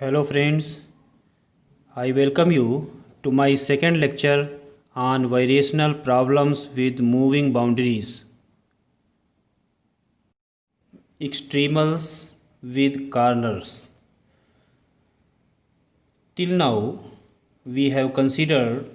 Hello friends, I welcome you to my second lecture on variational problems with moving boundaries, extremals with corners. Till now, we have considered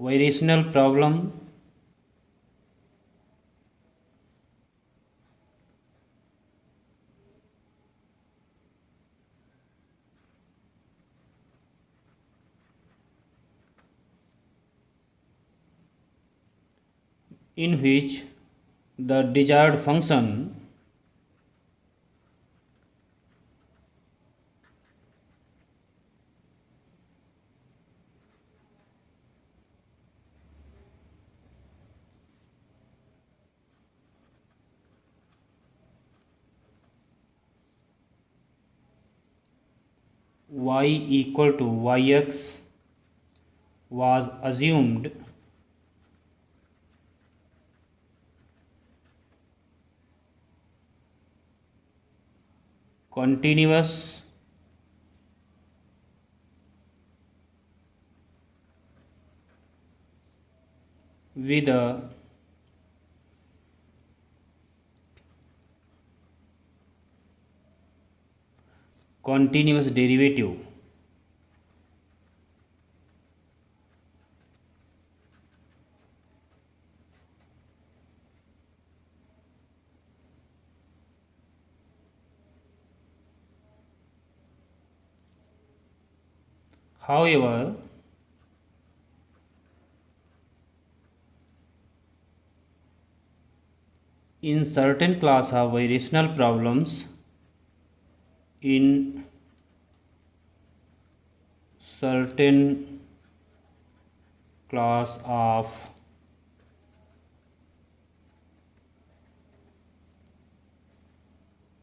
variational problem in which the desired function y equal to yx was assumed continuous with a continuous derivative. However, in certain class of variational problems, in certain class of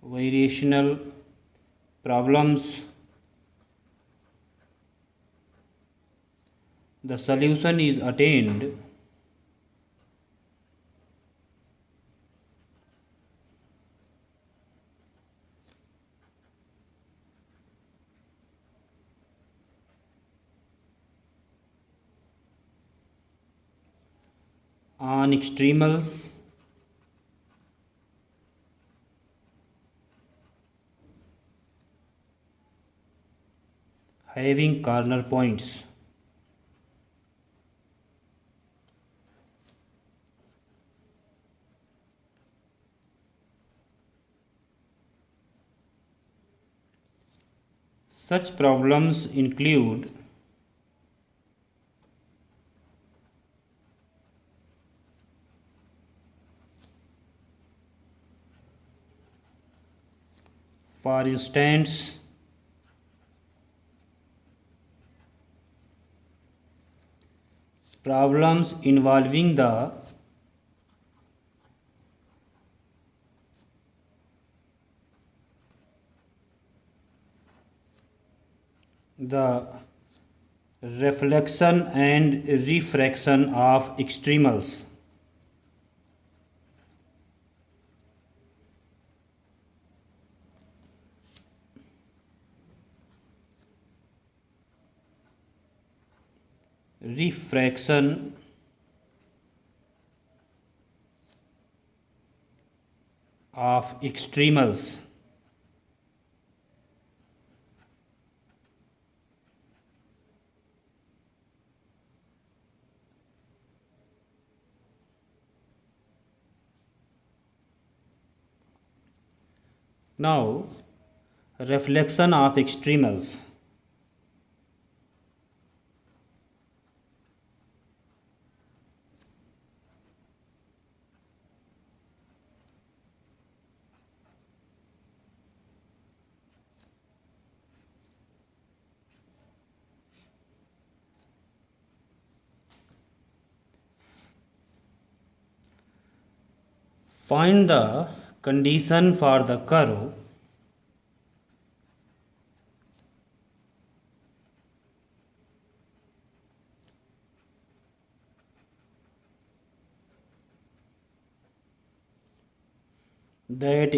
variational problems, the solution is attained on extremals having corner points. Such problems include for instance problems involving the reflection and refraction of extremals. Refraction of extremals. Now, reflection of extremals. Find the condition for the curve that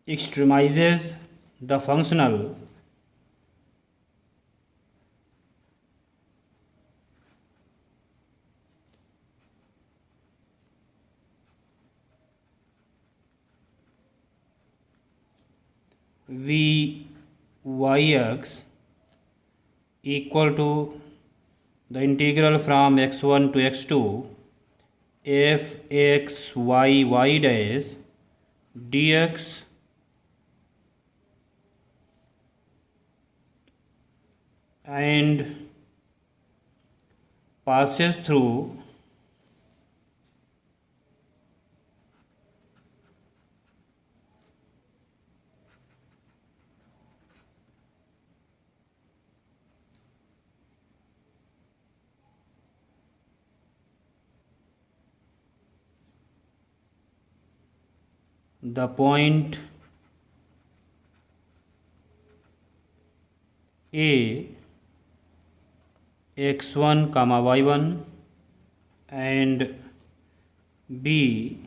extremizes the functional Vyx equal to the integral from x1 to x2 f x y dash dx and passes through the point A x1 comma y1 and B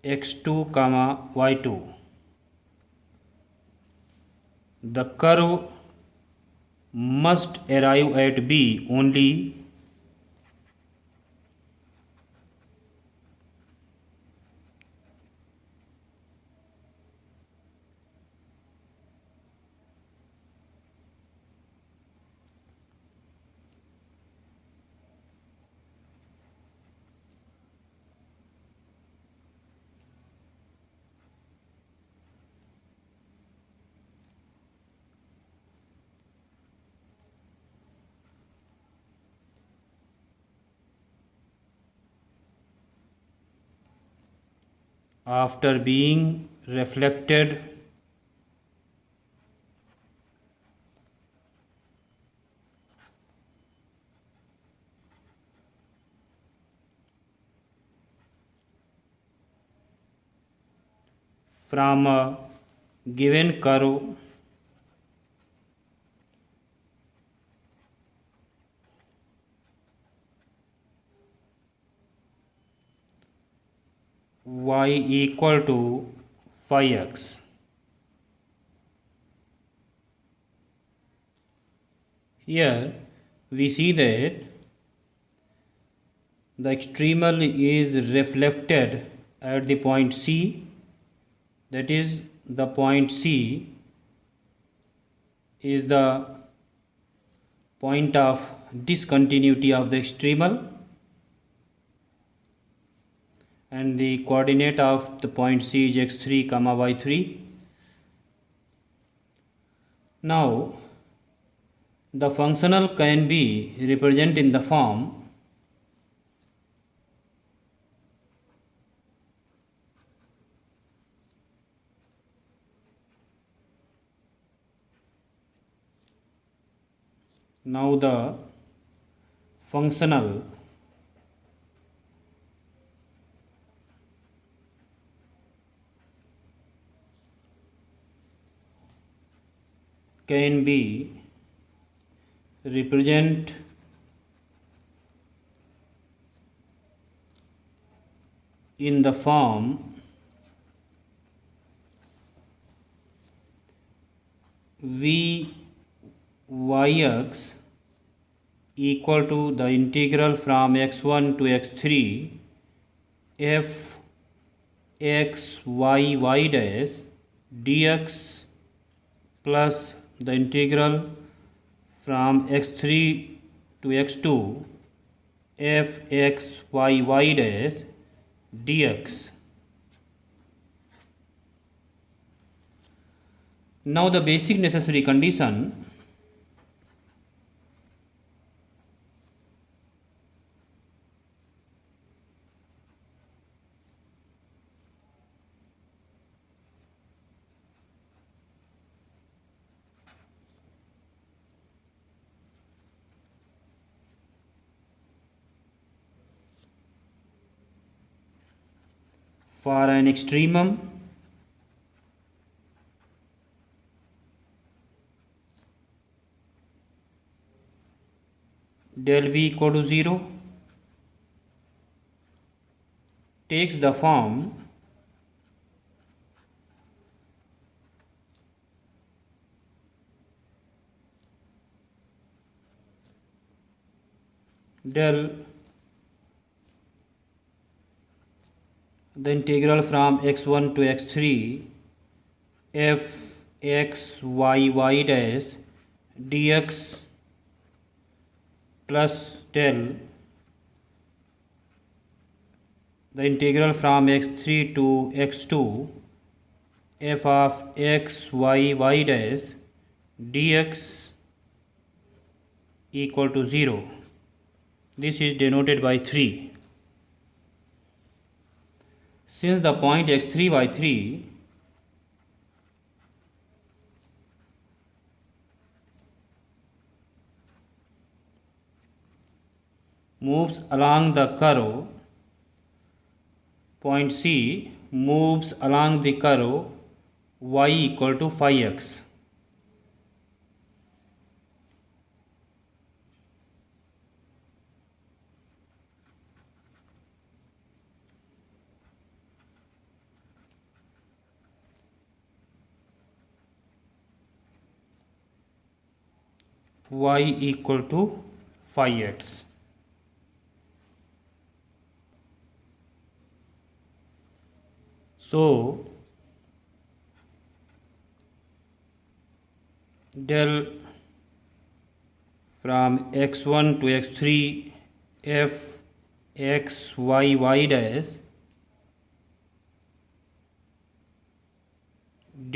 x2 comma y2. The curve must arrive at B only after being reflected from a given curve y equal to phi x. Here we see that the extremal is reflected at the point C, that is the point C is the point of discontinuity of the extremal and the coordinate of the point C is x3 comma y3. Now the functional can be represented in the form now the functional can be represented in the form Vyx equal to the integral from x1 to x3 f x y dash dx plus the integral from x3 to x2 f x y dash dx. Now the basic necessary condition for an extremum del v equal to 0 takes the form del the integral from x1 to x3 f x y dash dx plus del the integral from x3 to x2 f of x y dash dx equal to 0. This is denoted by 3. Since the point x3 y3 moves along the curve, point C moves along the curve y equal to phi x. Y equal to phi x. So del from x1 to x3 f x y dash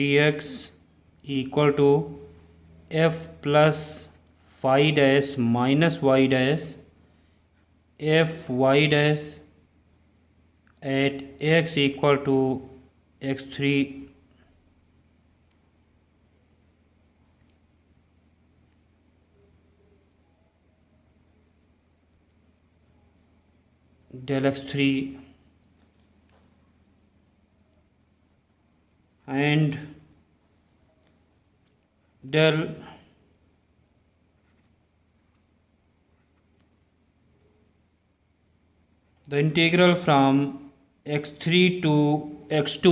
dx equal to f plus phi dash minus y dash f y dash at x equal to x3 del x3 and del the integral from x3 to x2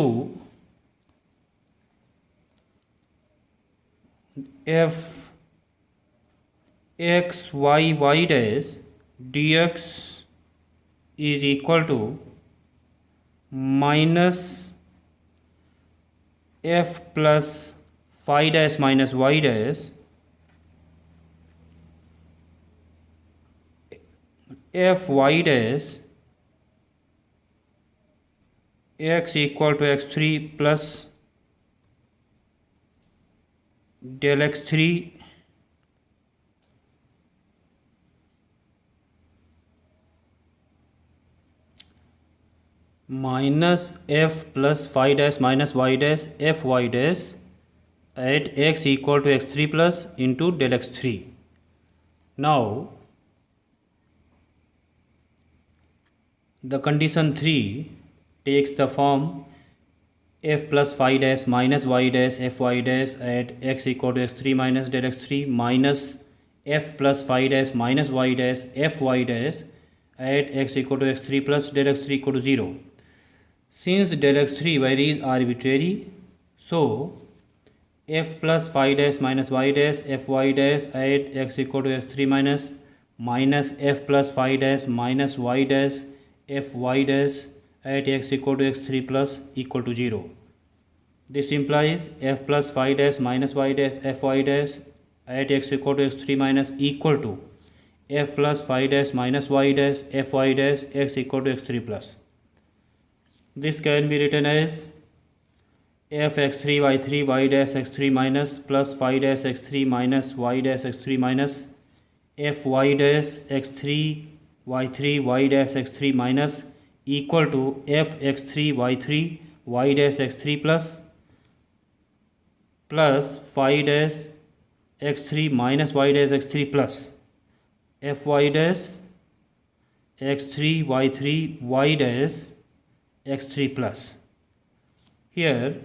f x y dash dx is equal to minus f plus phi dash minus y dash f y dash x equal to x3 plus del x3 minus f plus phi dash minus y dash f y dash at x equal to x3 plus into del x3. Now the condition 3 takes the form f plus phi dash minus y dash f y dash at x equal to x3 minus del x3 minus f plus phi dash minus y dash f y dash at x equal to x3 plus del x3 equal to 0. Since del x3 varies arbitrary, so f plus phi dash minus y dash f y dash at x equal to x3 minus f plus phi dash minus y dash f y dash at x equal to x3 plus equal to 0. This implies f plus phi dash minus y dash f y dash at x equal to x3 minus equal to f plus phi dash minus y dash f y dash x equal to x3 plus. This can be written as f x3 y3 y dash x3 minus plus phi dash x3 minus y dash x3 minus f y dash x3 y3 y dash x3 minus equal to f x3 y3 y dash x3 plus phi dash x3 minus y dash x3 plus f y dash x3 y3 y dash x3 plus. Here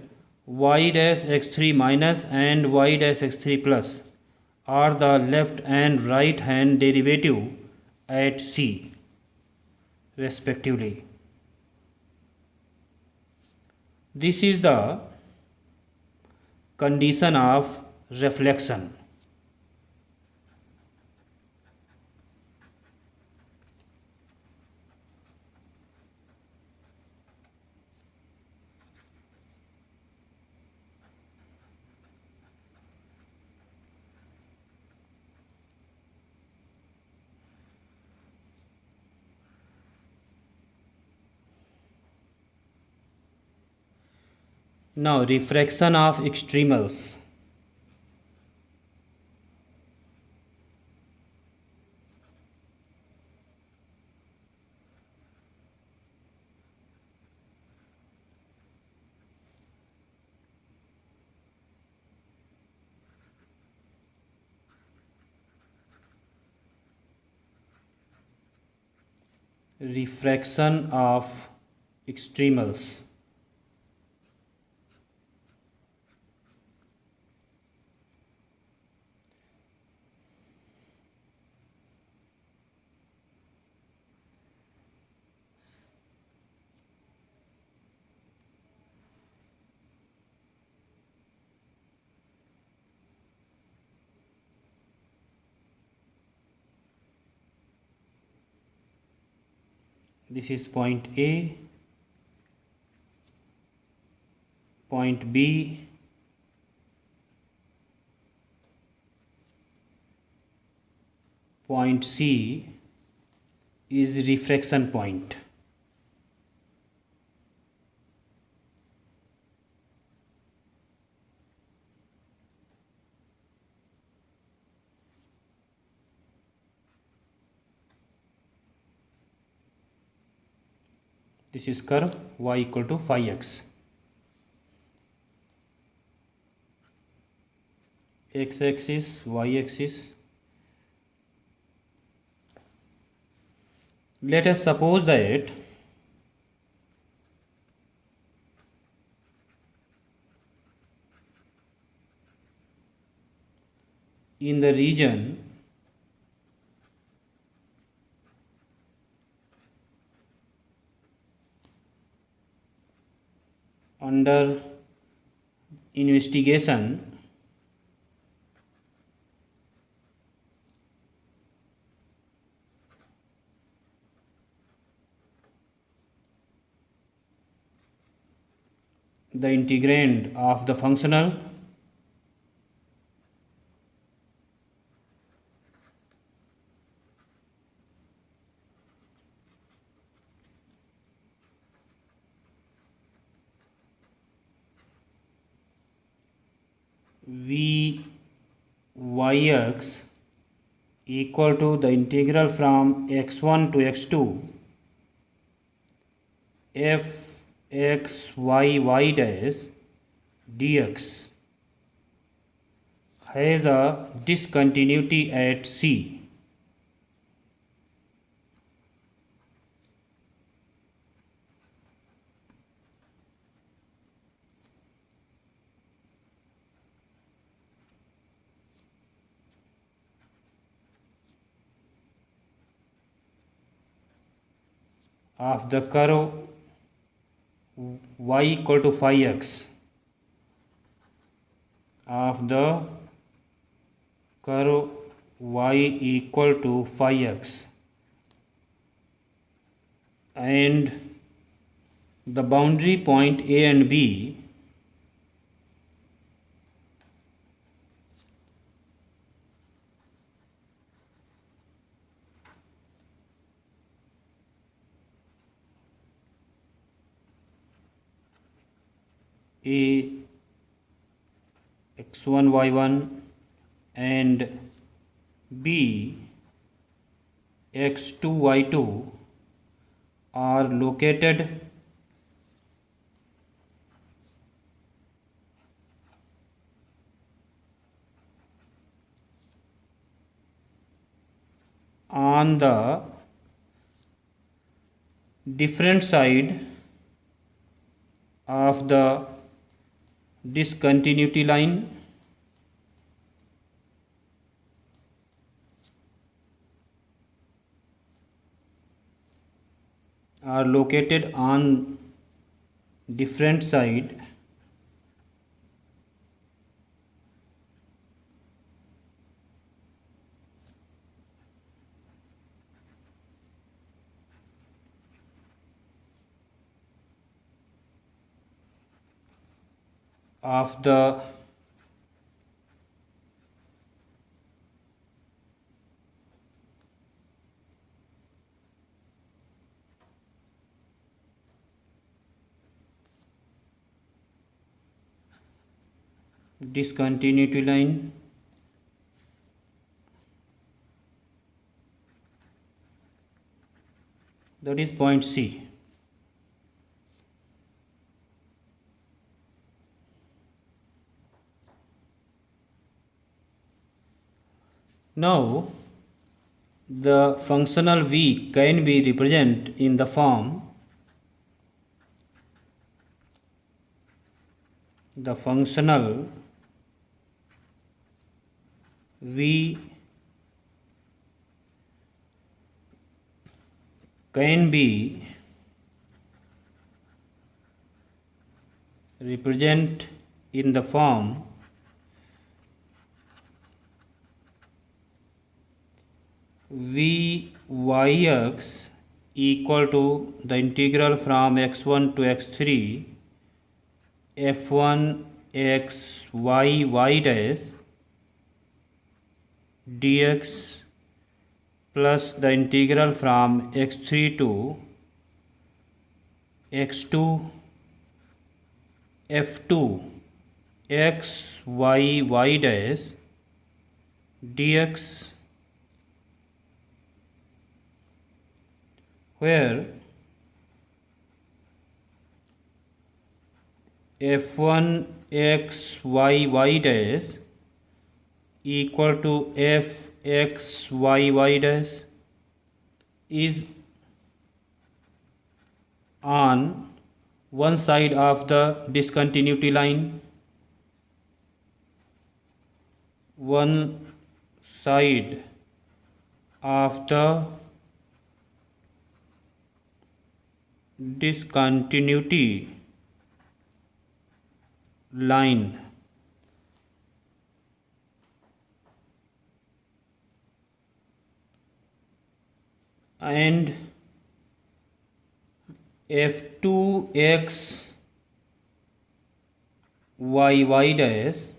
y dash x3 minus and y dash x3 plus are the left and right hand derivative at C respectively. This is the condition of reflection. Now refraction of extremals. Refraction of extremals. This is point A, point B, point C is refraction point. This is curve y equal to phi x. X axis, y axis. Let us suppose that in the region under investigation, the integrand of the functional Vyx equal to the integral from x1 to x2 fxy dash dx has a discontinuity at C. Of the curve y equal to phi x, of the curve y equal to phi x, and the boundary point A and B A x1 y1 and B x2 y2 are located on the different side of the discontinuity line, are located on different side of the discontinuity line that is point C. Now the functional v can be represented in the form the functional v can be represented in the form vyx equal to the integral from x1 to x3 f1 x y dash dx plus the integral from x3 to x2 f2 x y dash dx, where f1 x y dash equal to f x y dash is on one side of the discontinuity line, one side of the discontinuity line, and f2 x y dash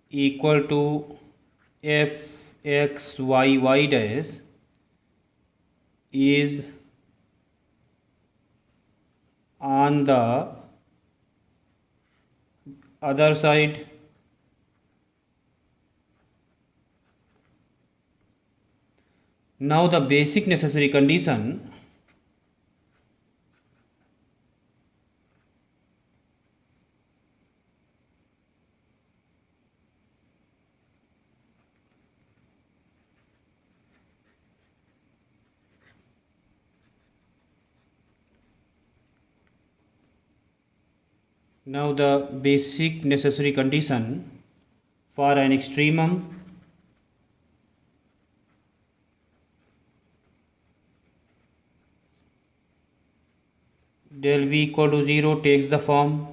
equal to f x y dash is on the other side. Now the basic necessary condition for an extremum del v equal to 0 takes the form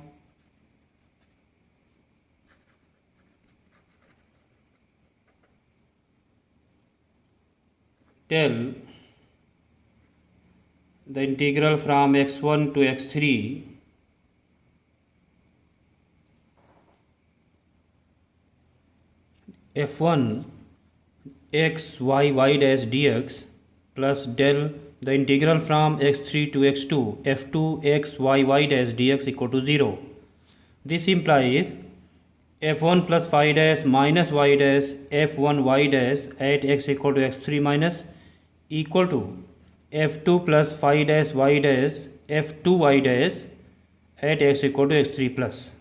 del the integral from x1 to x3 f1 x y dash dx plus del the integral from x3 to x2 f2 x y dash dx equal to 0. This implies f1 plus phi dash minus y dash f1 y dash at x equal to x3 minus equal to f2 plus phi dash y dash f2 y dash at x equal to x3 plus,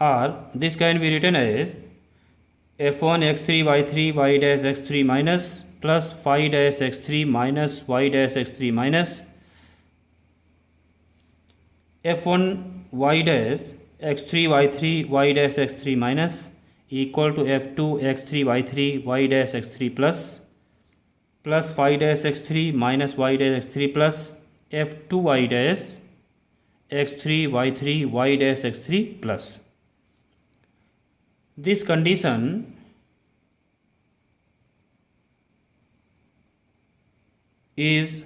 or this can be written as f1 x3 y3 y dash x3 minus plus phi dash x3 minus y dash x3 minus f1 y dash x3 y3 y dash x3 minus equal to f2 x3 y3 y dash x3 plus plus phi dash x3 minus y dash x3 plus f2y dash x3 y3 y dash x3 plus. This condition is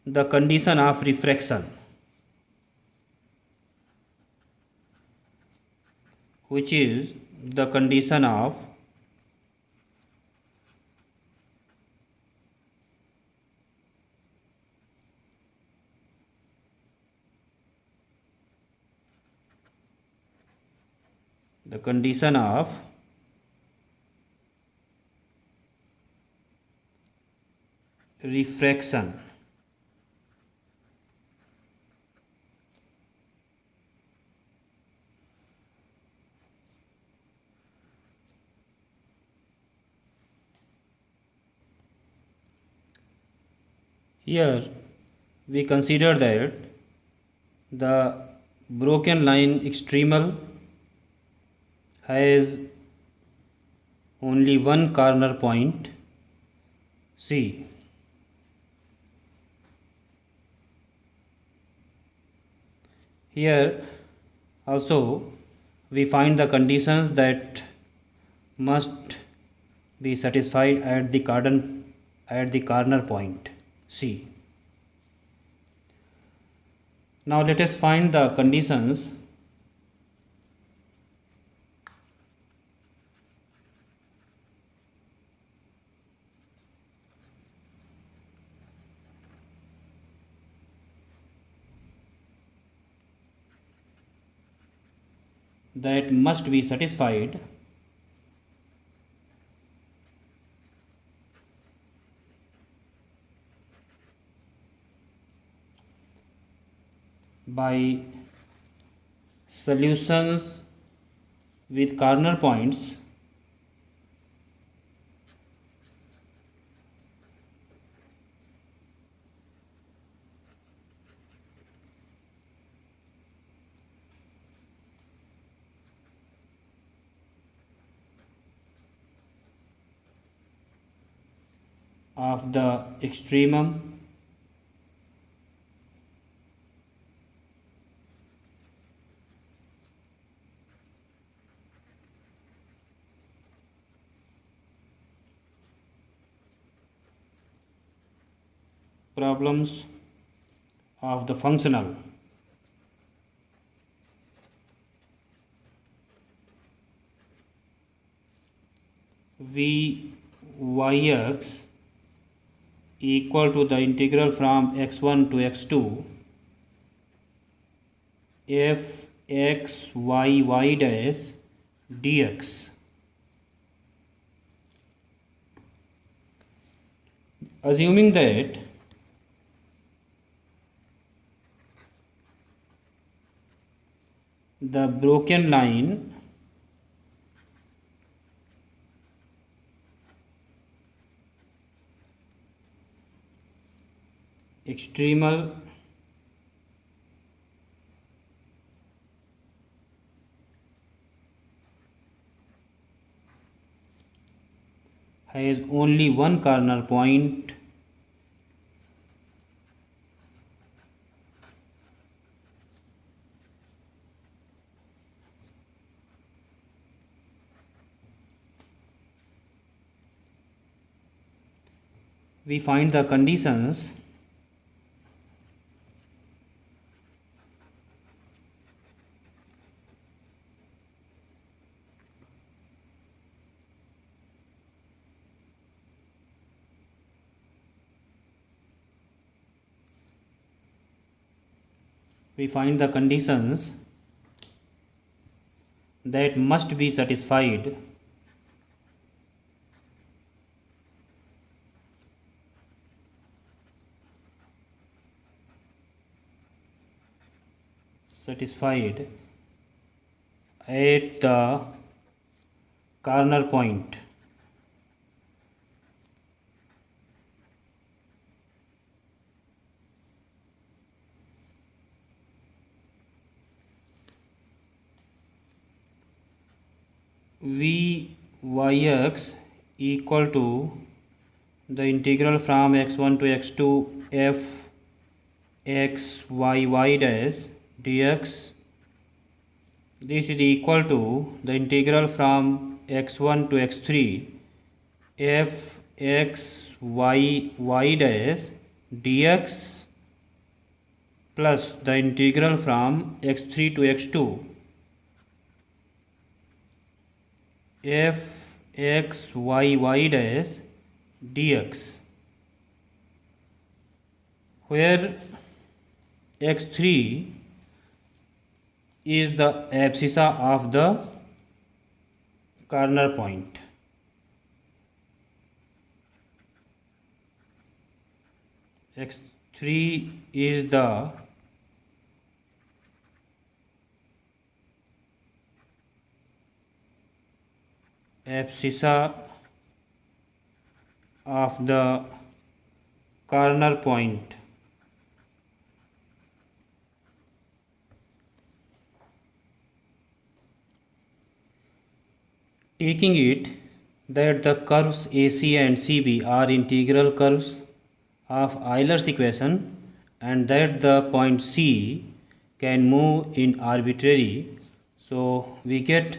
the condition of refraction, which is the condition of refraction. Here we consider that the broken line extremal has only one corner point C. Here also we find the conditions that must be satisfied at the corner point C. Now let us find the conditions that must be satisfied by solutions with corner points of the extremum problems of the functional Vyx equal to the integral from x1 to x2 f x y dash dx. Assuming that the broken line extremal has only one corner point we find the conditions that must be satisfied at the corner point Vyx equal to the integral from x1 to x2 f x y y dash dx, this is equal to the integral from x1 to x3 f x y y dash dx plus the integral from x3 to x2 f x y y dash dx, where x3 is the abscissa of the corner point. x3 is the abscissa of the corner point. Taking it that the curves AC and CB are integral curves of Euler's equation and that the point C can move in arbitrary, so we get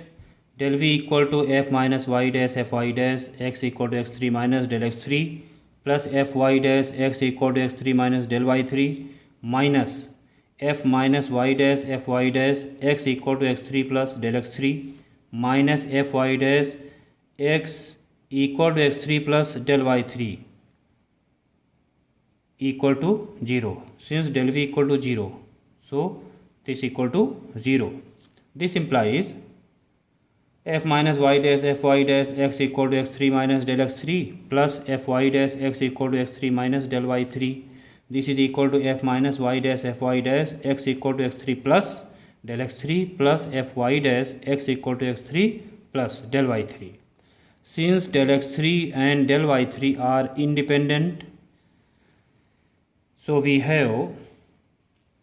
del V equal to f minus y dash fy dash x equal to x3 minus del x3 plus fy dash x equal to x3 minus del y3 minus f minus y dash fy dash x equal to x3 plus del x3 minus fy dash x equal to x3 plus del y3 equal to 0. Since del v equal to 0, so this equal to 0. This implies f minus y dash fy dash x equal to x3 minus del x3 plus fy dash x equal to x3 minus del y3. This is equal to f minus y dash fy dash x equal to x3 plus del x3 plus fy dash x equal to x3 plus del y3. Since del x3 and del y3 are independent, so we have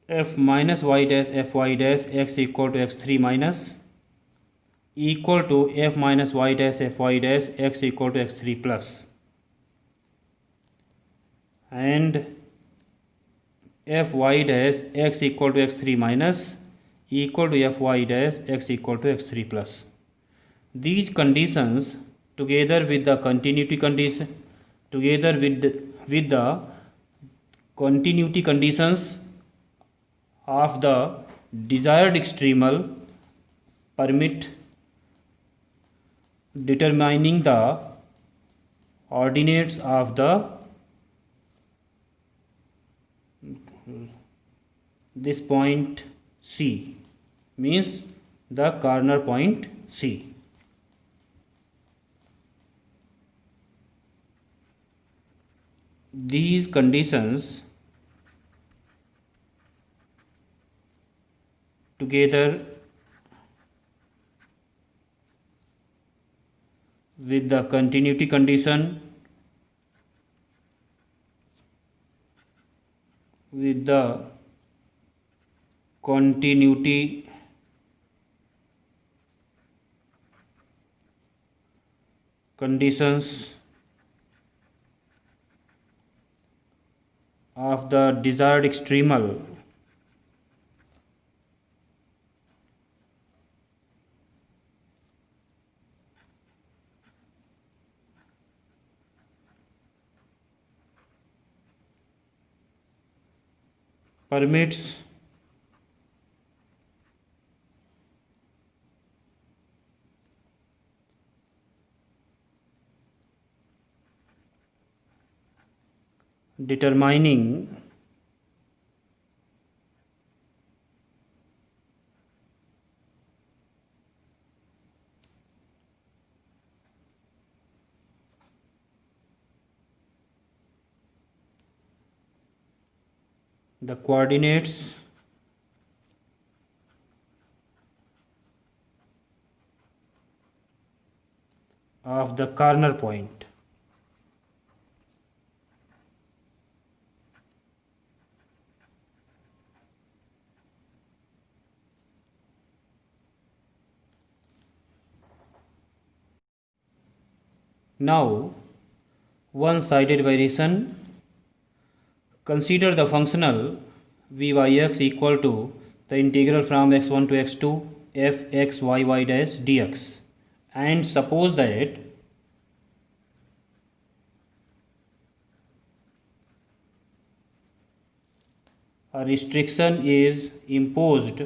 f minus y dash fy dash x equal to x3 minus equal to f minus y dash fy dash x equal to x3 plus, and fy dash x equal to x3 minus equal to fy dash x equal to x3 plus. These conditions together with the continuity condition, together with the continuity conditions of the desired extremal permit determining the ordinates of the this point C, means the corner point C. These conditions together with the continuity condition, with the continuity conditions of the desired extremal permits determining the coordinates of the corner point. Now one-sided variation. Consider the functional v(y)x equal to the integral from x1 to x2 f x y dash dx, and suppose that a restriction is imposed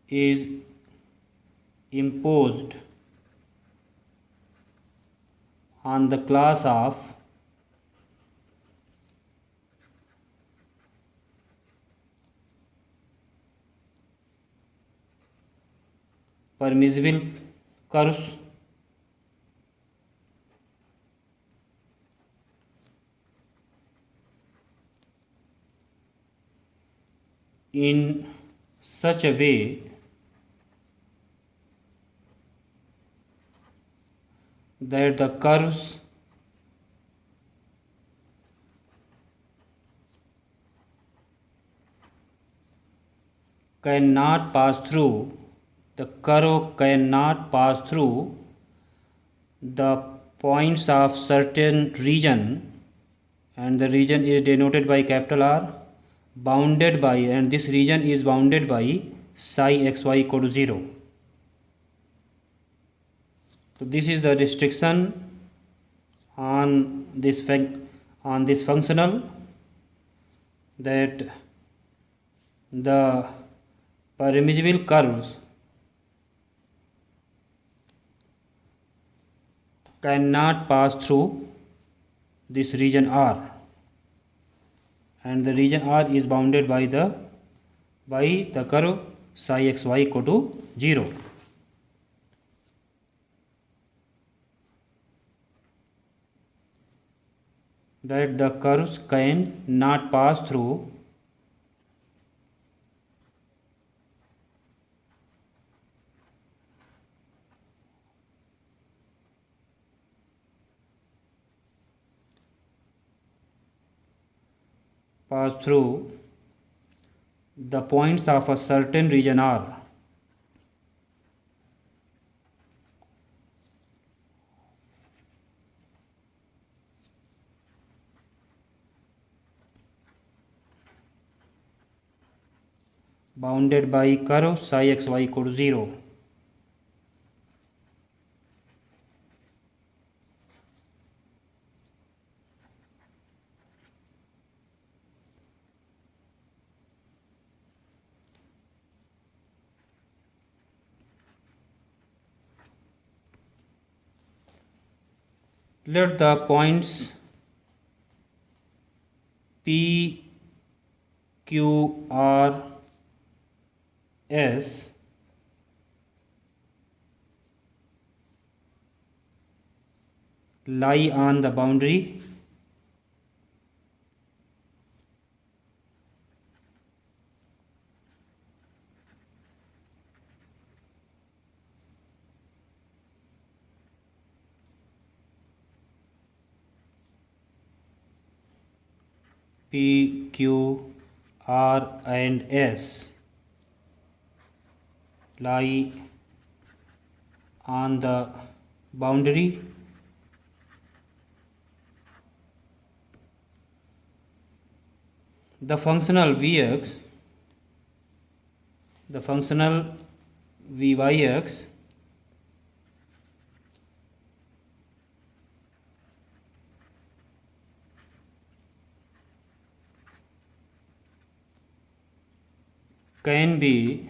is imposed on the class of permissible curves in such a way that the curves cannot pass through the points of certain region, and the region is denoted by capital R, bounded by, and this region is bounded by psi xy equal to 0. So this is the restriction on this functional, that the permissible curves cannot pass through this region R, and the region R is bounded by the curve psi xy equal to 0. That the curves cannot pass through the points of a certain region R. Bounded by curve psi xy equal to 0. Let the points P, Q, R, S lie on the boundary P, Q, R and S lie on the boundary the functional Vyx can be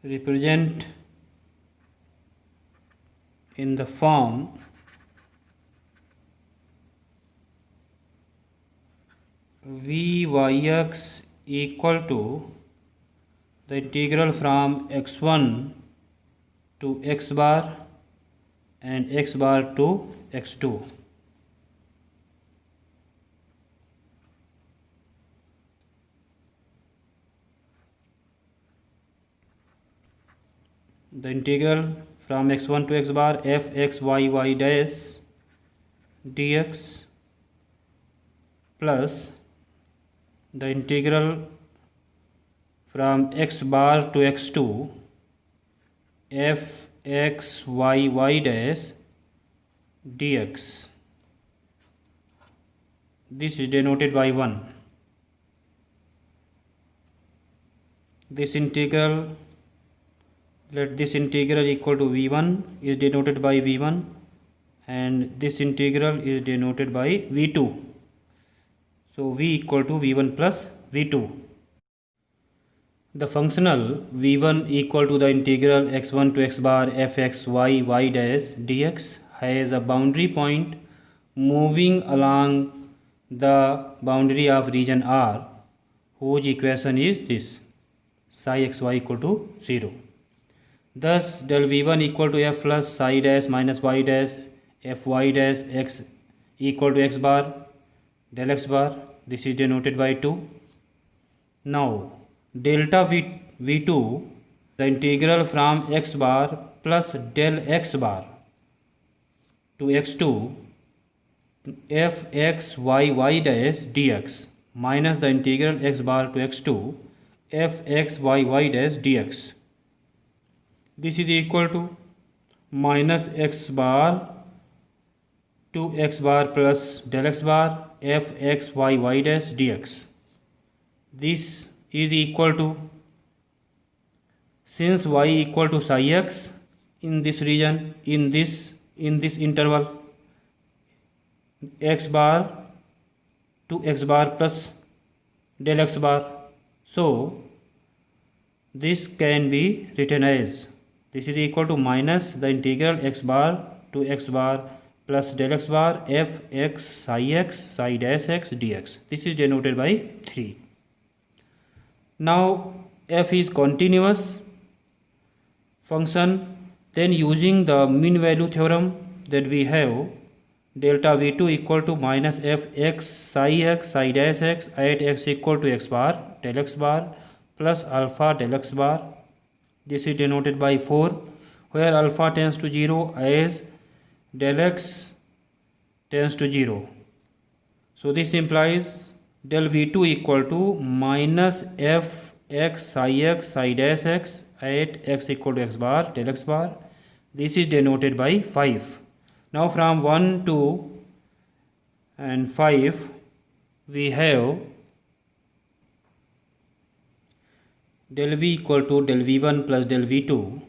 represented in the form Vyx equal to the integral from x1 to x bar and x bar to x2. the integral from x1 to x bar f x y y dash dx plus the integral from x bar to x2 f x y y dash dx. This is denoted by 1. This integral, let this integral equal to v1 is denoted by v1 and this integral is denoted by v2. So v equal to v1 plus v2. The functional v1 equal to the integral x1 to x bar f x y y dash dx has a boundary point moving along the boundary of region R, whose equation is this: psi xy equal to 0. Thus del v1 equal to f plus psi dash minus y dash f y dash x equal to x bar del x bar. This is denoted by 2. Now delta v2, the integral from x bar plus del x bar to x2 f x y y dash dx minus the integral x bar to x2 f x y y dash dx. This is equal to minus x bar to x bar plus del x bar f x y y dash dx. This is equal to, since y equal to psi x in this region, in this interval, x bar to x bar plus del x bar, so this can be written as, this is equal to minus the integral x bar to x bar plus del x bar f x psi dash x dx. This is denoted by 3. Now f is continuous function, then using the mean value theorem that we have, delta v2 equal to minus f x psi dash x at x equal to x bar del x bar plus alpha del x bar. This is denoted by 4, where alpha tends to 0 as del x tends to 0. So this implies del v2 equal to minus f x psi dash x at x equal to x bar del x bar. This is denoted by 5. Now from 1, 2 and 5 we have del v equal to del v1 plus del v2.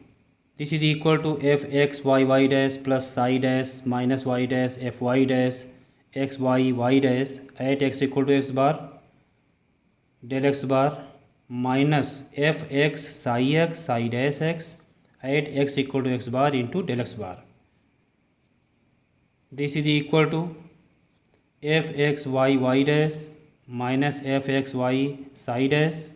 This is equal to f x y y dash plus psi dash minus y dash f y dash x y y dash at x equal to x bar del x bar minus f x psi dash x at x equal to x bar into del x bar. This is equal to f x y y dash minus f x y psi dash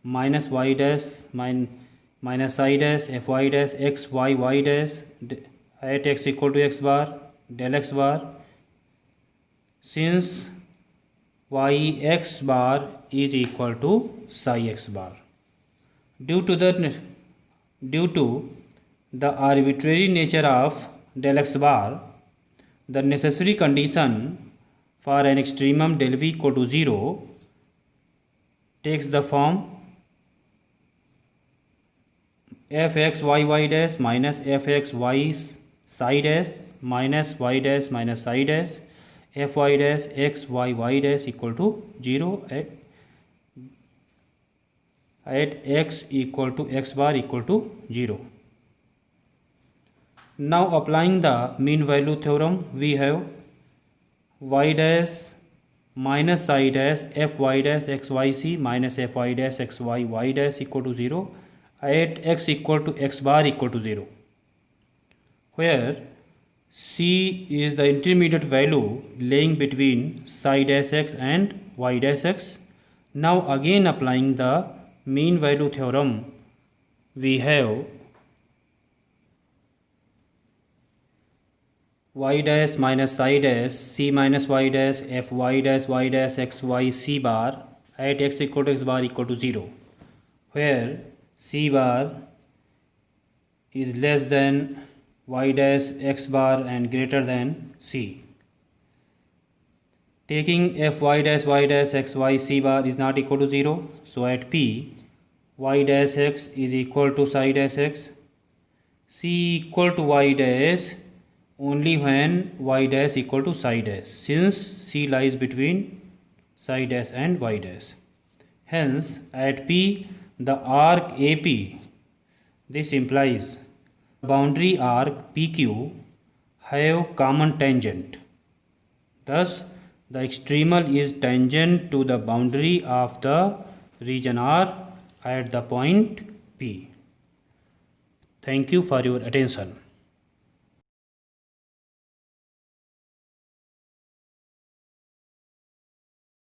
minus y dash minus psi dash f y dash x y y dash at x equal to x bar del x bar. Since y x bar is equal to psi x bar, due to the arbitrary nature of del x bar, the necessary condition for an extremum del v equal to 0 takes the form f x y y dash minus f x y psi dash minus y dash minus psi dash f y dash x y y dash equal to 0 at x equal to x bar equal to 0. Now applying the mean value theorem, we have y dash minus psi dash f y dash x y c minus f y dash x y y dash equal to 0 at x equal to x bar equal to 0, where c is the intermediate value lying between psi dash x and y dash x. Now again applying the mean value theorem, we have y dash minus psi dash c minus y dash f y dash x y c bar at x equal to x bar equal to 0, where c bar is less than y dash x bar and greater than c. Taking f y dash x y c bar is not equal to 0. So at P, y dash x is equal to psi dash x, c equal to y dash only when y dash equal to psi dash, since c lies between psi dash and y dash. Hence at P, the arc AP, this implies boundary arc PQ have common tangent. Thus the extremal is tangent to the boundary of the region R at the point P. Thank you for your attention.